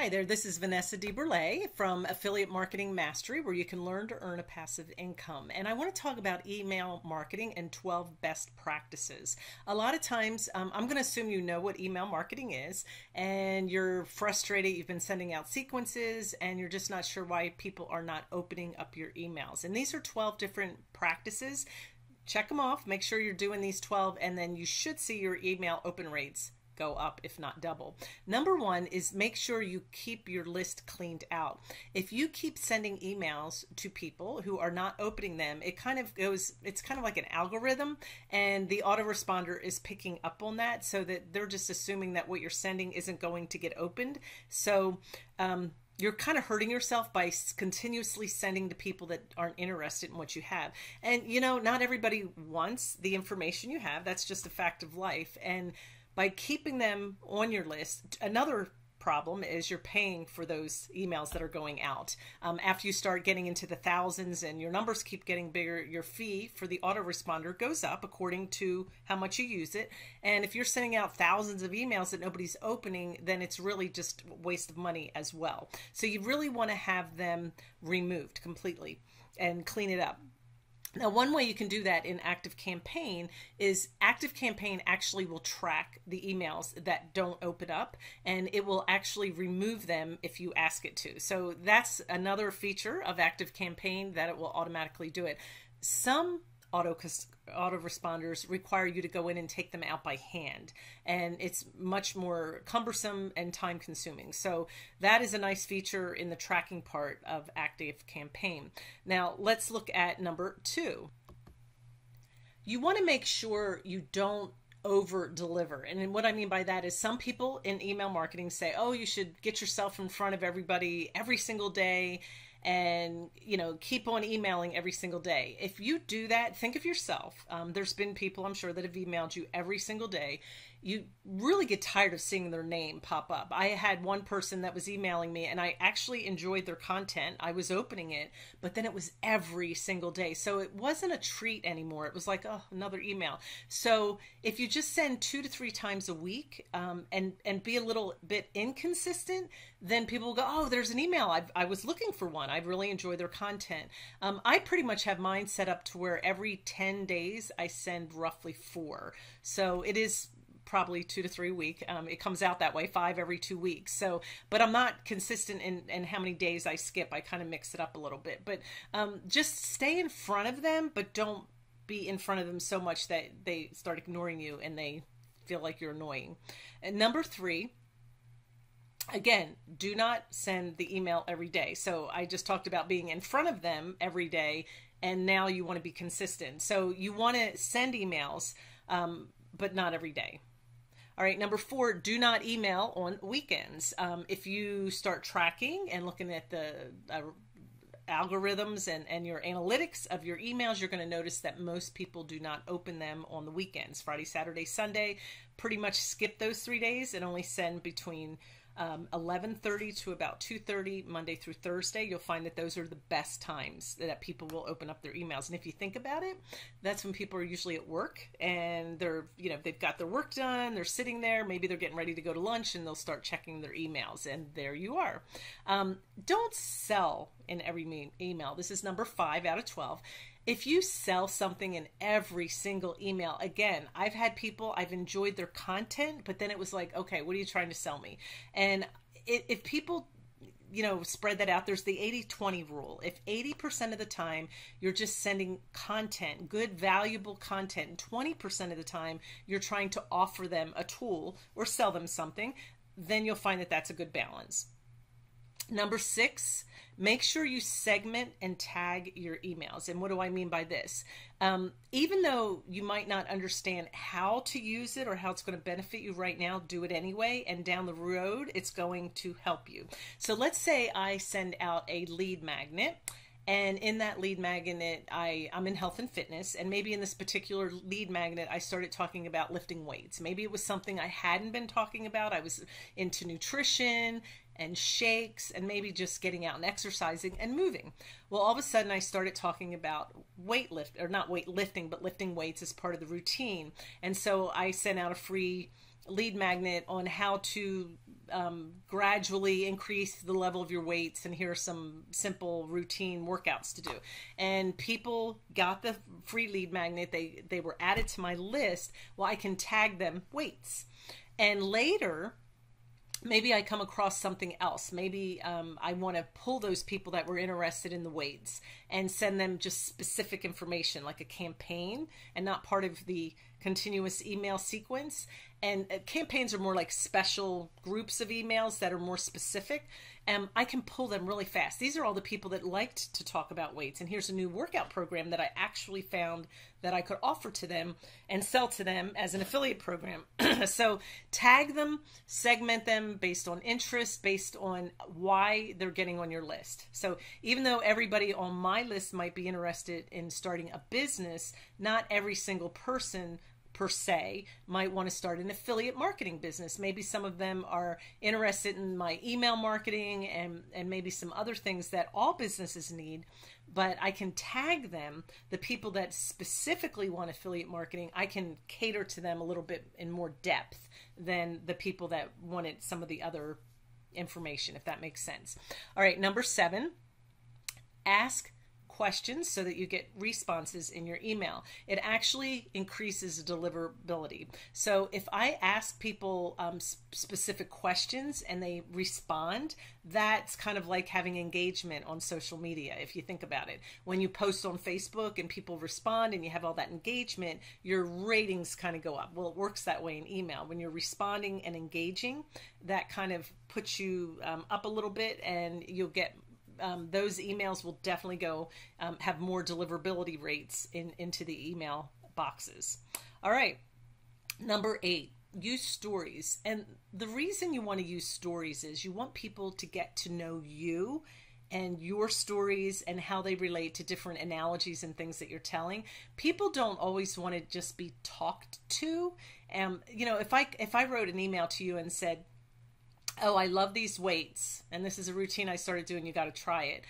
Hi there, this is Vanessa DeBurle from Affiliate Marketing Mastery, where you can learn to earn a passive income. And I want to talk about email marketing and 12 best practices. A lot of times, I'm going to assume you know what email marketing is, and you're frustrated. You've been sending out sequences, and you're just not sure why people are not opening up your emails. And these are 12 different practices. Check them off, make sure you're doing these 12, and then you should see your email open rates go up, if not double. Number one is make sure you keep your list cleaned out. If you keep sending emails to people who are not opening them, it's kind of like an algorithm, and the autoresponder is picking up on that, so that they're just assuming that what you're sending isn't going to get opened. So you're kind of hurting yourself by continuously sending to people that aren't interested in what you have. And you know, not everybody wants the information you have. That's just a fact of life. And by keeping them on your list, another problem is you're paying for those emails that are going out. After you start getting into the thousands and your numbers keep getting bigger, your fee for the autoresponder goes up according to how much you use it. And if you're sending out thousands of emails that nobody's opening, then it's really just a waste of money as well. So you really want to have them removed completely and clean it up. Now, one way you can do that in ActiveCampaign is ActiveCampaign actually will track the emails that don't open up, and it will actually remove them if you ask it to. So that's another feature of ActiveCampaign, that it will automatically do it. Some autoresponders require you to go in and take them out by hand, and it's much more cumbersome and time consuming. So that is a nice feature in the tracking part of ActiveCampaign. Now let's look at number two. You want to make sure you don't over deliver. And what I mean by that is some people in email marketing say, oh, you should get yourself in front of everybody every single day and, you know, keep on emailing every single day. If you do that, think of yourself. There's been people, I'm sure, that have emailed you every single day. You really get tired of seeing their name pop up. I had one person that was emailing me, and I actually enjoyed their content. I was opening it, but then it was every single day. So it wasn't a treat anymore. It was like, oh, another email. So if you just send 2 to 3 times a week and be a little bit inconsistent, then people will go, oh, there's an email. I was looking for one. I really enjoy their content. I pretty much have mine set up to where every 10 days I send roughly 4. So it is probably 2 to 3 a week. It comes out that way, 5 every 2 weeks. So, but I'm not consistent in how many days I skip. I kind of mix it up a little bit, but just stay in front of them, but don't be in front of them so much that they start ignoring you and they feel like you're annoying. And number 3, again, do not send the email every day. So I just talked about being in front of them every day, and now you want to be consistent. So you want to send emails, but not every day. All right, number 4, do not email on weekends. If you start tracking and looking at the algorithms and your analytics of your emails, you're going to notice that most people do not open them on the weekends. Friday, Saturday, Sunday, pretty much skip those 3 days and only send between 11:30 to about 2:30 Monday through Thursday. You'll find that those are the best times that people will open up their emails. And if you think about it, that's when people are usually at work and they're, you know, they've got their work done, they're sitting there, maybe they're getting ready to go to lunch, and they'll start checking their emails, and there you are. Don't sell in every email. This is number 5 out of 12. If you sell something in every single email, again, I've had people, I've enjoyed their content, but then it was like, okay, what are you trying to sell me? And if people, you know, spread that out, there's the 80-20 rule. If 80% of the time you're just sending content, good, valuable content, and 20% of the time you're trying to offer them a tool or sell them something, then you'll find that that's a good balance. Number 6, make sure you segment and tag your emails. And what do I mean by this? Even though you might not understand how to use it or how it's going to benefit you right now, do it anyway. And down the road, it's going to help you. So let's say I send out a lead magnet. And in that lead magnet, I'm in health and fitness. And maybe in this particular lead magnet, I started talking about lifting weights. Maybe it was something I hadn't been talking about. I was into nutrition and shakes and maybe just getting out and exercising and moving. Well, all of a sudden I started talking about not weightlifting, but lifting weights as part of the routine. And so I sent out a free lead magnet on how to gradually increase the level of your weights, and here are some simple routine workouts to do. And people got the free lead magnet. They were added to my list. Well, I can tag them weights. And later, maybe I come across something else. Maybe I want to pull those people that were interested in the weights and send them just specific information, like a campaign, and not part of the continuous email sequence. And campaigns are more like special groups of emails that are more specific. And I can pull them really fast. These are all the people that liked to talk about weights. And here's a new workout program that I actually found that I could offer to them and sell to them as an affiliate program. So tag them, segment them based on interest, based on why they're getting on your list. So even though everybody on my list might be interested in starting a business, not every single person per se might want to start an affiliate marketing business. Maybe some of them are interested in my email marketing and maybe some other things that all businesses need, but I can tag them, the people that specifically want affiliate marketing. I can cater to them a little bit in more depth than the people that wanted some of the other information, if that makes sense. All right, number 7, ask questions so that you get responses in your email. It actually increases deliverability. So if I ask people specific questions and they respond, that's kind of like having engagement on social media. If you think about it, when you post on Facebook and people respond and you have all that engagement, your ratings kind of go up. Well, it works that way in email. When you're responding and engaging, that kind of puts you up a little bit, and you'll get those emails will definitely go have more deliverability rates into the email boxes. All right, number 8, use stories. And the reason you want to use stories is you want people to get to know you and your stories and how they relate to different analogies and things that you're telling. People don't always want to just be talked to. You know, if I wrote an email to you and said, oh, I love these weights, and this is a routine I started doing, you got to try it,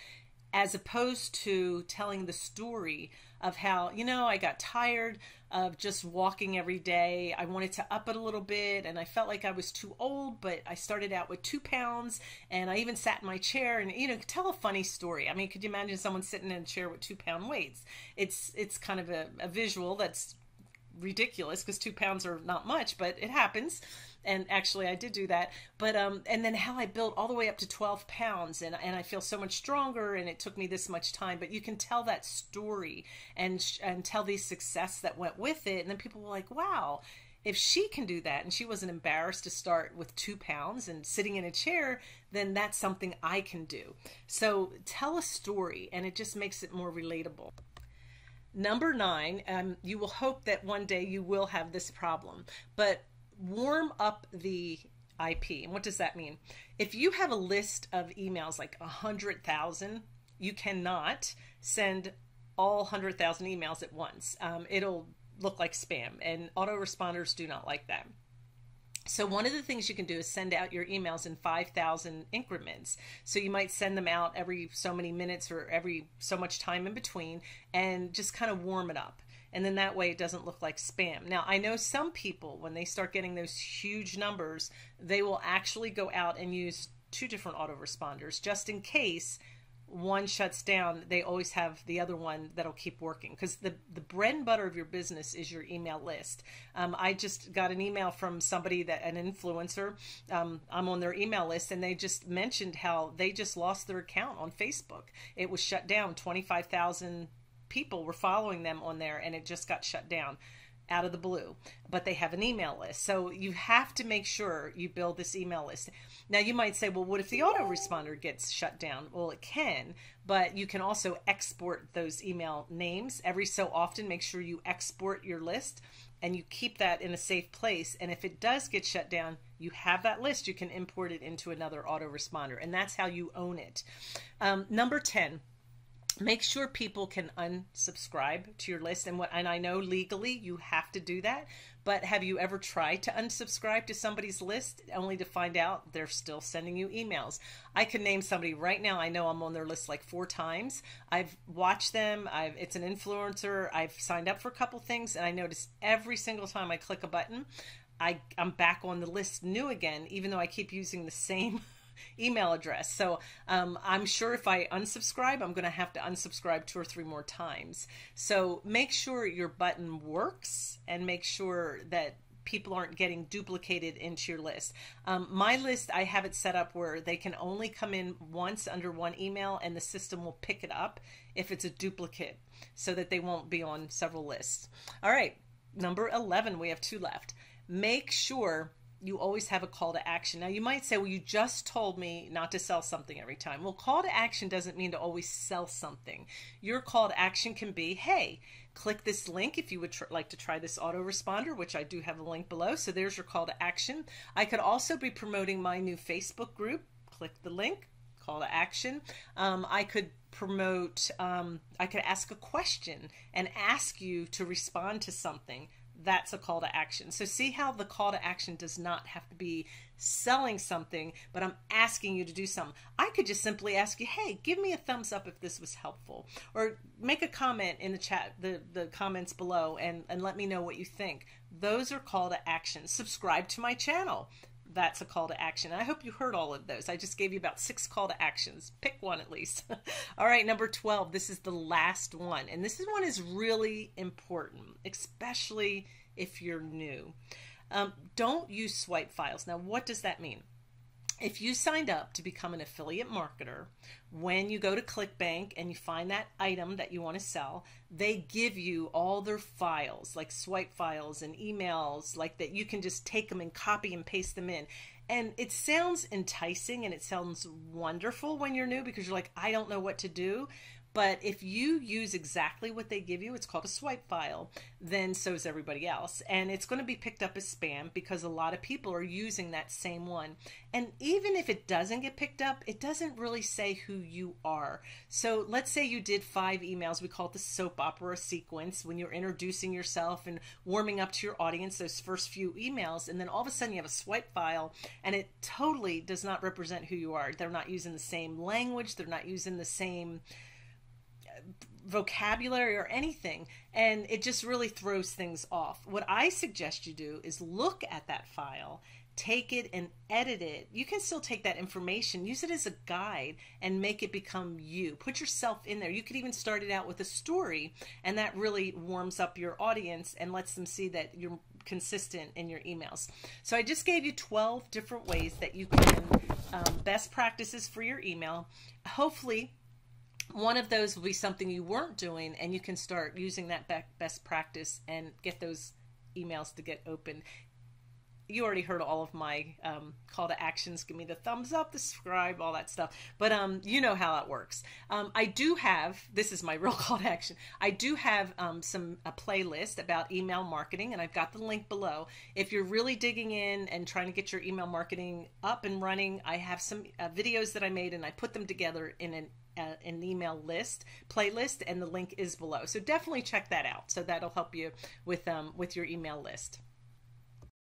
as opposed to telling the story of how, you know, I got tired of just walking every day. I wanted to up it a little bit, and I felt like I was too old, but I started out with 2 pounds, and I even sat in my chair, and, you know, tell a funny story. I mean, could you imagine someone sitting in a chair with 2-pound weights? It's kind of a visual that's ridiculous, because 2 pounds are not much, but it happens. And actually I did do that, but and then how I built all the way up to 12 pounds, and I feel so much stronger, and it took me this much time. But you can tell that story and tell the success that went with it, and then people were like, wow, if she can do that and she wasn't embarrassed to start with 2 pounds and sitting in a chair, then that's something I can do. So tell a story, and it just makes it more relatable. Number 9, you will hope that one day you will have this problem, but warm up the IP. And what does that mean? If you have a list of emails like 100,000, you cannot send all 100,000 emails at once. It'll look like spam, and autoresponders do not like that. So one of the things you can do is send out your emails in 5,000 increments. So you might send them out every so many minutes or every so much time in between, and just kind of warm it up. And then that way it doesn't look like spam. Now, I know some people, when they start getting those huge numbers, they will actually go out and use 2 different autoresponders just in case one shuts down. They always have the other one that'll keep working, because the bread and butter of your business is your email list. I just got an email from somebody, an influencer. I'm on their email list, and they just mentioned how they just lost their account on Facebook. It was shut down. 25,000 people were following them on there, and it just got shut down out of the blue. But they have an email list, so you have to make sure you build this email list. Now you might say, well, what if the autoresponder gets shut down? Well, it can, but you can also export those email names every so often. Make sure you export your list and you keep that in a safe place, and if it does get shut down, you have that list. You can import it into another autoresponder, and that's how you own it. Number 10, make sure people can unsubscribe to your list. And I know legally you have to do that, but have you ever tried to unsubscribe to somebody's list only to find out they're still sending you emails? I can name somebody right now. I know I'm on their list like 4 times. I've watched them. It's an influencer. I've signed up for a couple things, and I notice every single time I click a button, I'm back on the list new again, even though I keep using the same email address. So I'm sure if I unsubscribe, I'm going to have to unsubscribe 2 or 3 more times. So make sure your button works and make sure that people aren't getting duplicated into your list. My list, I have it set up where they can only come in once under one email, and the system will pick it up if it's a duplicate so that they won't be on several lists. All right, number 11, we have 2 left. Make sure you always have a call to action. Now you might say, well, you just told me not to sell something every time. Well, call to action doesn't mean to always sell something. Your call to action can be, hey, click this link if you would like to try this autoresponder, which I do have a link below. So there's your call to action. I could also be promoting my new Facebook group. Click the link, call to action. I could promote, I could ask a question and ask you to respond to something. That's a call to action. So see how the call to action does not have to be selling something, but I'm asking you to do something. I could just simply ask you, hey, give me a thumbs up if this was helpful, or make a comment in the chat, the comments below, and let me know what you think. Those are call to action. Subscribe to my channel. That's a call to action. I hope you heard all of those. I just gave you about 6 call to actions. Pick one at least. All right, number 12. This is the last one. And this one is really important, especially if you're new. Don't use swipe files. Now, what does that mean? If you signed up to become an affiliate marketer, when you go to ClickBank and you find that item that you want to sell, they give you all their files, like swipe files and emails, like that you can just take them and copy and paste them in. And it sounds enticing and it sounds wonderful when you're new because you're like, I don't know what to do. But if you use exactly what they give you, it's called a swipe file, then so is everybody else. And it's going to be picked up as spam because a lot of people are using that same one. And even if it doesn't get picked up, it doesn't really say who you are. So let's say you did 5 emails. We call it the soap opera sequence when you're introducing yourself and warming up to your audience, those first few emails. And then all of a sudden you have a swipe file and it totally does not represent who you are. They're not using the same language. They're not using the same vocabulary or anything, and it just really throws things off. What I suggest you do is look at that file, take it and edit it. You can still take that information, use it as a guide, and make it become you. Put yourself in there. You could even start it out with a story, and that really warms up your audience and lets them see that you're consistent in your emails. So I just gave you 12 different ways that you can best practices for your email. Hopefully one of those will be something you weren't doing, and you can start using that best practice and get those emails to get open. You already heard all of my call to actions. Give me the thumbs up, the subscribe, all that stuff. But you know how that works. I do have, this is my real call to action. I do have a playlist about email marketing, and I've got the link below. If you're really digging in and trying to get your email marketing up and running, I have some videos that I made, and I put them together in an email playlist, and the link is below. So definitely check that out. So that'll help you with your email list.